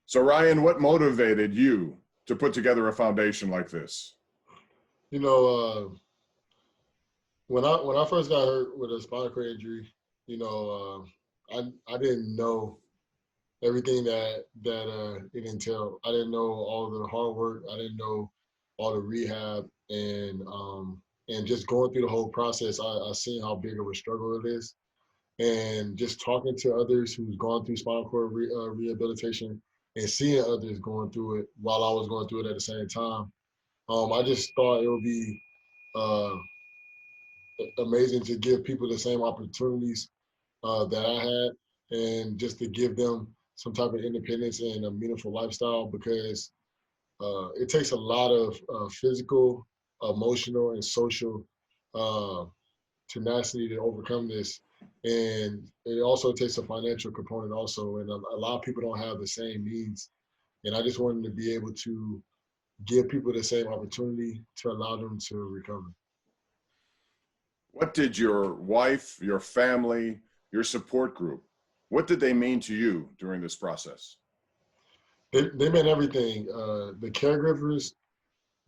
So Ryan, what motivated you to put together a foundation like this? You know, when I first got hurt with a spinal cord injury, you know, I didn't know everything that it entailed. I didn't know all the hard work. I didn't know all the rehab and just going through the whole process. I seen how big of a struggle it is, and just talking to others who's gone through spinal cord rehabilitation and seeing others going through it while I was going through it at the same time. I just thought it would be uh, amazing to give people the same opportunities that I had, and just to give them some type of independence and a meaningful lifestyle, because it takes a lot of physical, emotional, and social uh, tenacity to overcome this. And it also takes a financial component also, and a lot of people don't have the same needs. And I just wanted to be able to give people the same opportunity to allow them to recover. What did your wife, your family, your support group, what did they mean to you during this process? They meant everything. The caregivers,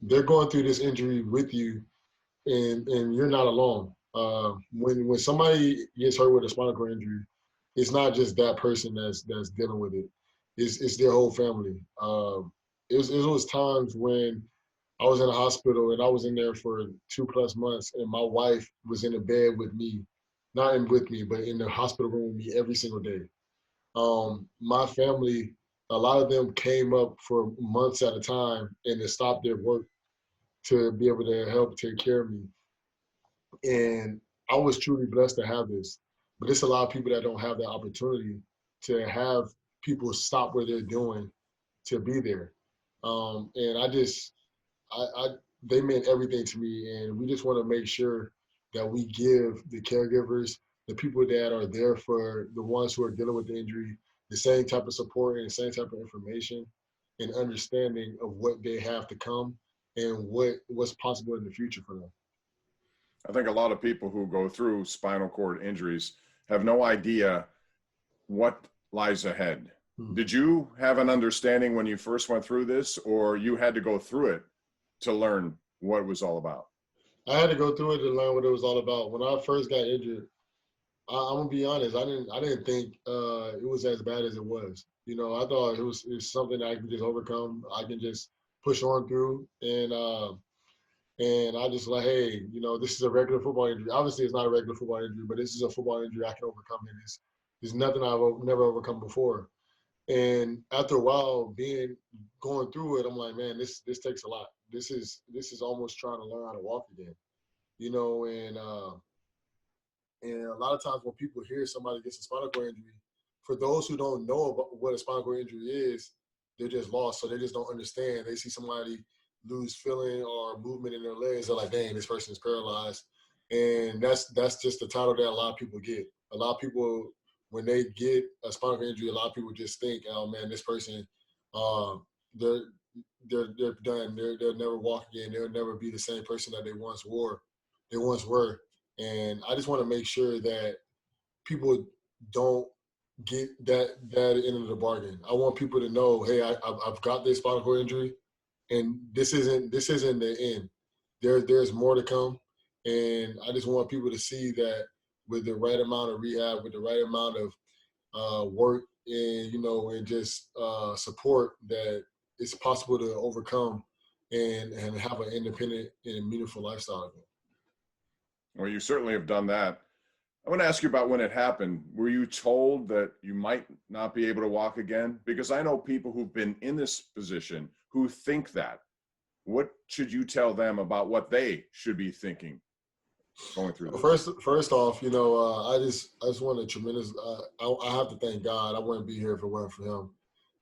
they're going through this injury with you, and you're not alone. When somebody gets hurt with a spinal cord injury, it's not just that person that's dealing with it. It's their whole family. It was times when I was in the hospital and I was in there for 2+ months, and my wife was in the bed with me, not in with me, but in the hospital room with me every single day. My family, a lot of them came up for months at a time and they stopped their work to be able to help take care of me. And I was truly blessed to have this. But there's a lot of people that don't have that opportunity to have people stop what they're doing to be there. And I they meant everything to me. And we just want to make sure that we give the caregivers, the people that are there for the ones who are dealing with the injury, the same type of support and the same type of information and understanding of what they have to come and what's possible in the future for them. I think a lot of people who go through spinal cord injuries have no idea what lies ahead. Did you have an understanding when you first went through this, or you had to go through it to learn what it was all about? I had to go through it to learn what it was all about. When I first got injured, I'm gonna be honest. I didn't think it was as bad as it was. You know, I thought it's something that I can just overcome. I can just push on through, and I just like, hey, you know, this is a regular football injury. Obviously, it's not a regular football injury, but this is a football injury I can overcome. And it's nothing I've never overcome before. And after a while, going through it, I'm like, man, this takes a lot. This is almost trying to learn how to walk again. You know, and a lot of times when people hear somebody gets a spinal cord injury, for those who don't know about what a spinal cord injury is, they're just lost. So they just don't understand. They see somebody lose feeling or movement in their legs. They're like, dang, this person is paralyzed. And that's just the title that a lot of people get. A lot of people, when they get a spinal cord injury, a lot of people just think, oh man, this person, um, they're they're done. They'll never walk again. They'll never be the same person that they once were. They once were. And I just want to make sure that people don't get that end of the bargain. I want people to know, hey, I've got this spinal cord injury, and this isn't the end. There's more to come, and I just want people to see that with the right amount of rehab, with the right amount of work, and and just support, that it's possible to overcome and have an independent and meaningful lifestyle again. Well, you certainly have done that. I want to ask you about when it happened. Were you told that you might not be able to walk again? Because I know people who've been in this position who think that. What should you tell them about what they should be thinking going through this? First off, I just want a tremendous. I have to thank God. I wouldn't be here if it weren't for Him.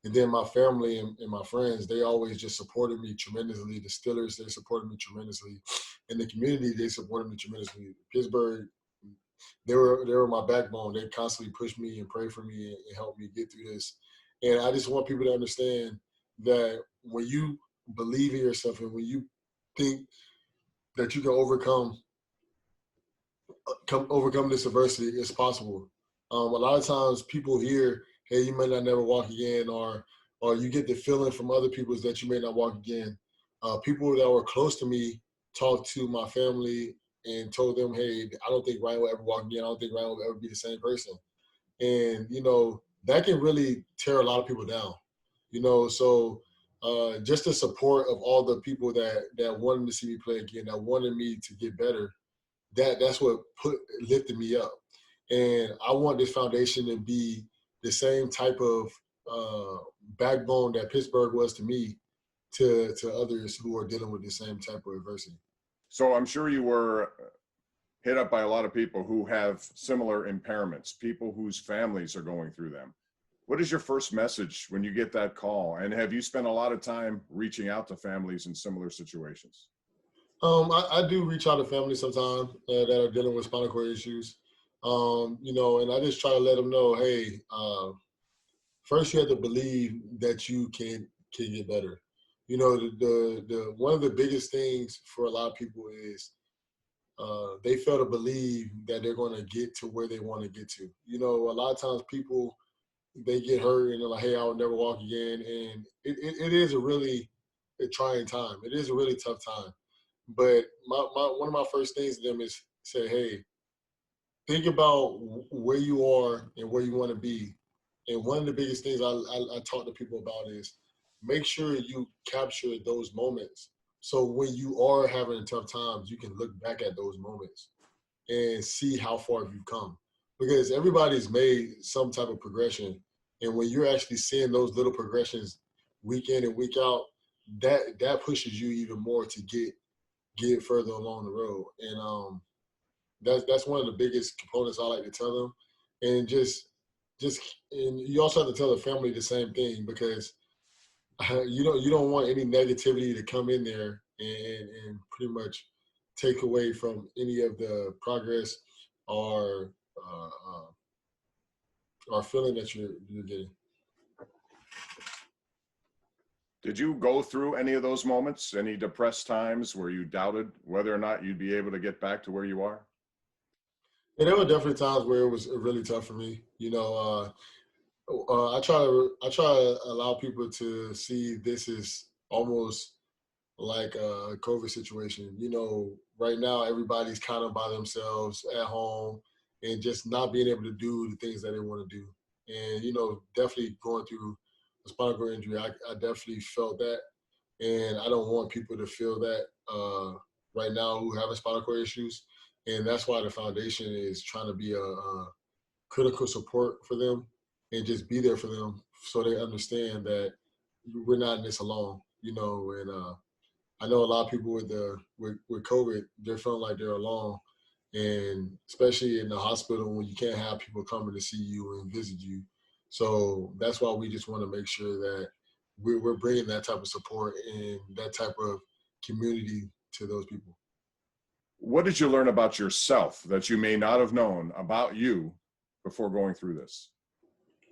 And then my family and my friends, they always just supported me tremendously. The Steelers, they supported me tremendously. In the community, they supported me tremendously. Pittsburgh, they were my backbone. They constantly pushed me and prayed for me and helped me get through this. And I just want people to understand that when you believe in yourself and when you think that you can overcome this adversity, it's possible. A lot of times people hear, hey, you might not never walk again, or or you get the feeling from other people is that you may not walk again. People that were close to me talked to my family and told them, hey, I don't think Ryan will ever walk again. I don't think Ryan will ever be the same person. And, that can really tear a lot of people down, so just the support of all the people that wanted to see me play again, that wanted me to get better, that's what lifted me up. And I want this foundation to be the same type of backbone that Pittsburgh was to me, to others who are dealing with the same type of adversity. So I'm sure you were hit up by a lot of people who have similar impairments, people whose families are going through them. What is your first message when you get that call? And have you spent a lot of time reaching out to families in similar situations? I do reach out to families sometimes that are dealing with spinal cord issues, and I just try to let them know, hey, first you have to believe that you can get better. The one of the biggest things for a lot of people is they fail to believe that they're going to get to where they want to get to. A lot of times people, they get hurt and they're like, hey, I'll never walk again. And it is a really trying time. It is a really tough time. But one of my first things to them is say, hey, think about where you are and where you want to be. And one of the biggest things I talk to people about is make sure you capture those moments. So when you are having tough times, you can look back at those moments and see how far you've come. Because everybody's made some type of progression. And when you're actually seeing those little progressions week in and week out, that pushes you even more to get further along the road. And that's one of the biggest components I like to tell them. And and you also have to tell the family the same thing, because you don't want any negativity to come in there and pretty much take away from any of the progress or feeling that you're getting. Did you go through any of those moments, any depressed times where you doubted whether or not you'd be able to get back to where you are? And there were definitely times where it was really tough for me. I try to allow people to see this is almost like a COVID situation. Right now everybody's kind of by themselves at home and just not being able to do the things that they want to do. And definitely going through a spinal cord injury, I definitely felt that, and I don't want people to feel that right now who have spinal cord issues. And that's why the foundation is trying to be a critical support for them and just be there for them so they understand that we're not in this alone. And I know a lot of people with COVID, they're feeling like they're alone, and especially in the hospital when you can't have people coming to see you and visit you. So that's why we just want to make sure that we're bringing that type of support and that type of community to those people. What did you learn about yourself that you may not have known about you before going through this?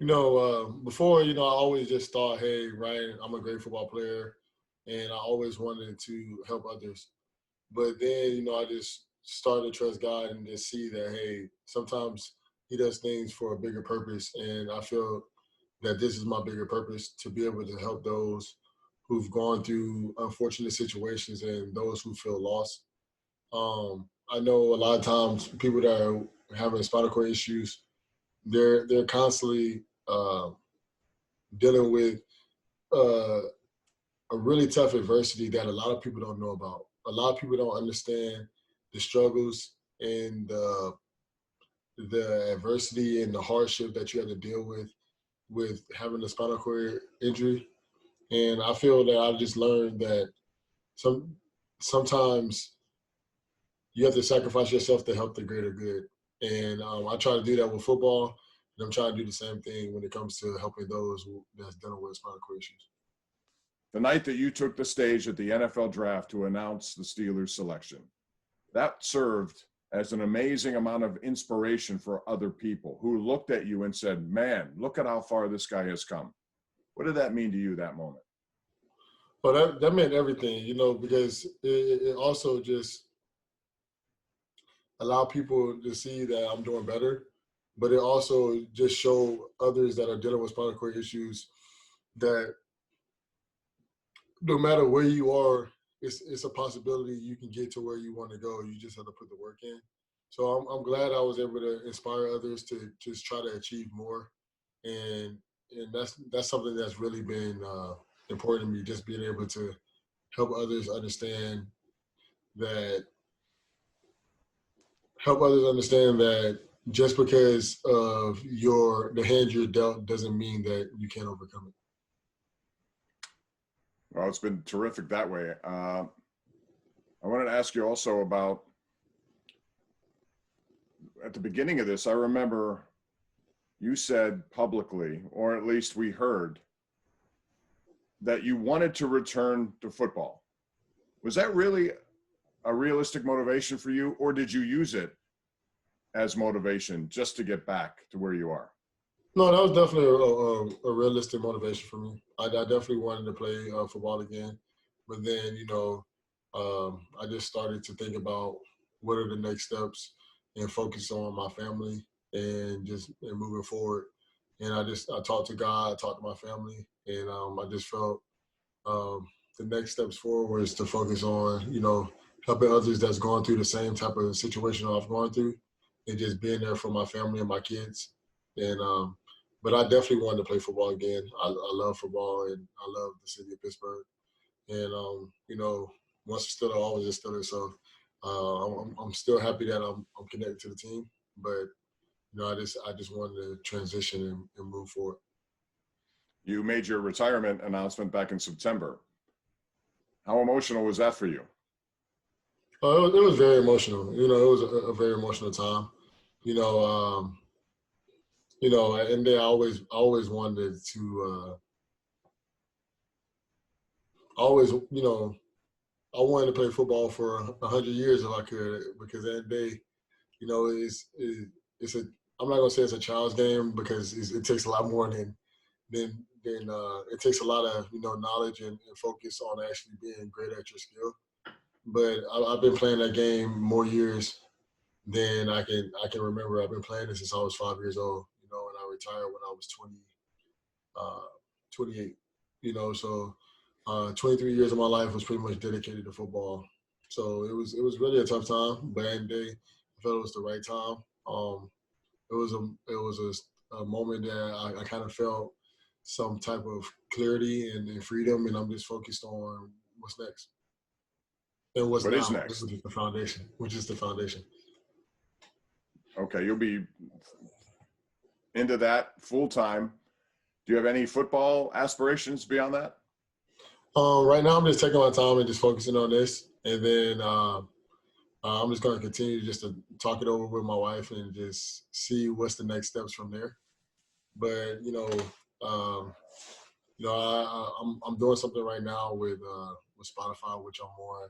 Before, I always just thought, hey, Ryan, I'm a great football player, and I always wanted to help others. But then, I just started to trust God and just see that, hey, sometimes He does things for a bigger purpose. And I feel that this is my bigger purpose, to be able to help those who've gone through unfortunate situations and those who feel lost. I know a lot of times people that are having spinal cord issues, they're constantly dealing with uh, a really tough adversity that a lot of people don't know about. A lot of people don't understand the struggles and the adversity and the hardship that you have to deal with having a spinal cord injury. And I feel that I just learned that sometimes you have to sacrifice yourself to help the greater good. And I try to do that with football, and I'm trying to do the same thing when it comes to helping those that's dealing with spinal cord issues. The night that you took the stage at the NFL draft to announce the Steelers selection, that served as an amazing amount of inspiration for other people who looked at you and said, man, look at how far this guy has come. What did that mean to you that moment? Well, that meant everything, because it also just allowed people to see that I'm doing better, but it also just showed others that are dealing with spinal cord issues that no matter where you are, it's a possibility you can get to where you want to go. You just have to put the work in. So I'm glad I was able to inspire others to just try to achieve more, and that's something that's really been important to me. Just being able to help others understand that just because of the hand you're dealt doesn't mean that you can't overcome it. Well, it's been terrific that way. I wanted to ask you also about, at the beginning of this, I remember you said publicly, or at least we heard, that you wanted to return to football. Was that really a realistic motivation for you, or did you use it as motivation just to get back to where you are? No, that was definitely a realistic motivation for me. I definitely wanted to play football again, but then I just started to think about what are the next steps and focus on my family and moving forward. And I talked to God, I talked to my family, and I just felt the next steps forward is to focus on helping others that's going through the same type of situation I've gone through, and just being there for my family and my kids. And but I definitely wanted to play football again. I love football and I love the city of Pittsburgh. And once a Steeler, always a Steeler. So I'm still happy that I'm connected to the team. But I just wanted to transition and move forward. You made your retirement announcement back in September. How emotional was that for you? It was very emotional. It was a very emotional time. You know, um, and then I always wanted to, always, I wanted to play football for 100 years if I could, because that day, it's a. I'm not gonna say it's a child's game because it takes a lot more than it takes a lot of knowledge and focus on actually being great at your skill. But I've been playing that game more years than I can remember. I've been playing it since I was 5 years old. And I retired when I was uh, 28. So 23 years of my life was pretty much dedicated to football. So it was really a tough time, but at the day, I felt it was the right time. It was a moment that I kind of felt some type of clarity and freedom, and I'm just focused on what's next and what's What is now, which next? is the foundation. Which is the foundation. Okay, you'll be into that full time. Do you have any football aspirations beyond that? Right now, I'm just taking my time and just focusing on this, and then I'm just going to continue just to talk it over with my wife and just see what's the next steps from there. But um, I'm doing something right now with Spotify, which I'm on,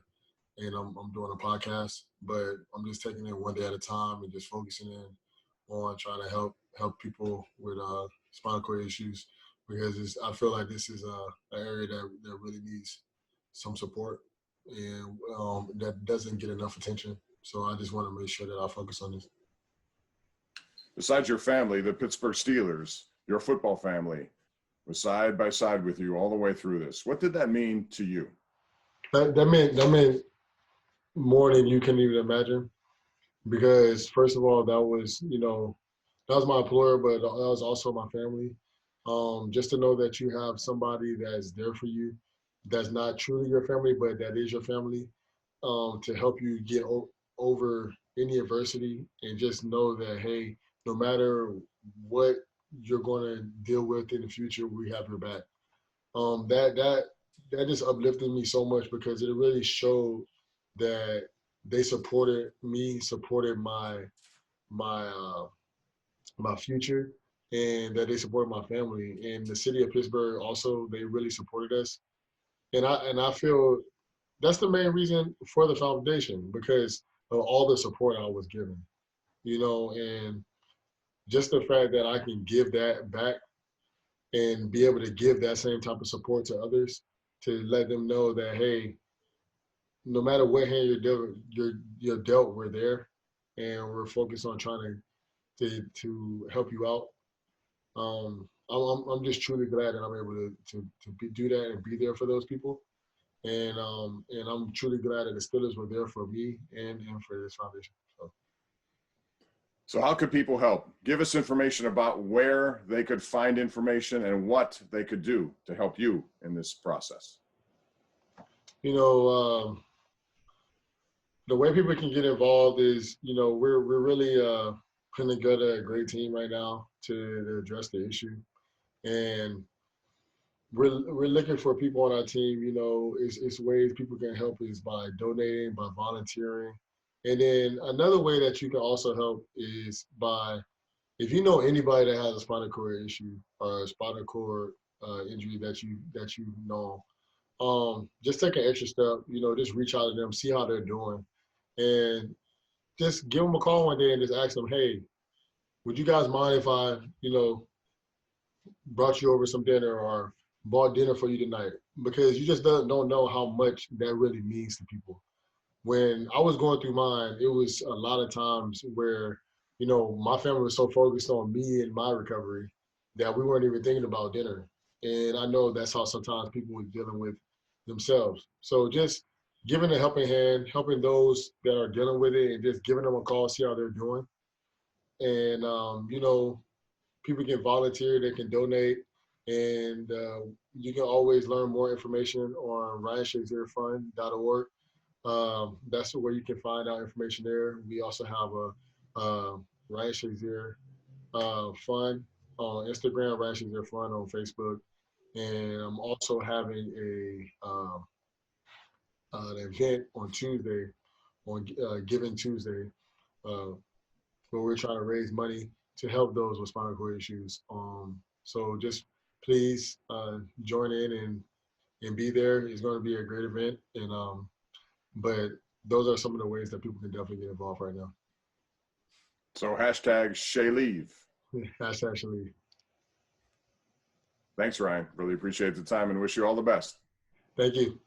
and I'm doing a podcast. But I'm just taking it one day at a time and just focusing in on trying to help people with spinal cord issues, because I feel like this is an area that really needs some support, and that doesn't get enough attention. So I just want to make sure that I focus on this. Besides your family, the Pittsburgh Steelers, your football family, was side by side with you all the way through this. What did that mean to you? That meant more than you can even imagine, because first of all, that was my employer, but that was also my family. Just to know that you have somebody that's there for you, that's not truly your family, but that is your family, to help you get over any adversity, and just know that, hey, no matter what you're going to deal with in the future, we have your back. That just uplifted me so much, because it really showed that they supported me, supported my my future, and that they supported my family. And the city of Pittsburgh also, they really supported us. And I feel that's the main reason for the foundation, because of all the support I was given. And just the fact that I can give that back and be able to give that same type of support to others, to let them know that, hey, no matter what hand you're dealt, we're there, and we're focused on trying to help you out. I'm just truly glad that I'm able to do that and be there for those people. and I'm truly glad that the Steelers were there for me and for this foundation. So how could people help? Give us information about where they could find information and what they could do to help you in this process. You know, the way people can get involved is, we're really putting together a great team right now to address the issue, and we're looking for people on our team. It's ways people can help is by donating, by volunteering, and then another way that you can also help is by, if you know anybody that has a spinal cord issue or a spinal cord injury that you know, just take an extra step. Just reach out to them, see how they're doing, and just give them a call one day and just ask them, hey, would you guys mind if I, brought you over some dinner or bought dinner for you tonight? Because you just don't know how much that really means to people. When I was going through mine, it was a lot of times where, my family was so focused on me and my recovery that we weren't even thinking about dinner. And I know that's how sometimes people were dealing with themselves. So just giving a helping hand, helping those that are dealing with it, and just giving them a call, see how they're doing. And, people can volunteer, they can donate, and you can always learn more information on RyanShazierFund.org. That's where you can find out information there. We also have a Ryan Shazier Fund on Instagram, Ryan Shazier Fund on Facebook, and I'm also having an event on Tuesday, on Giving Tuesday, uh, where we're trying to raise money to help those with spinal cord issues. So just please join in and be there. It's going to be a great event, and but those are some of the ways that people can definitely get involved right now. So hashtag ShayLeave. That's actually. Thanks, Ryan. Really appreciate the time and wish you all the best. Thank you.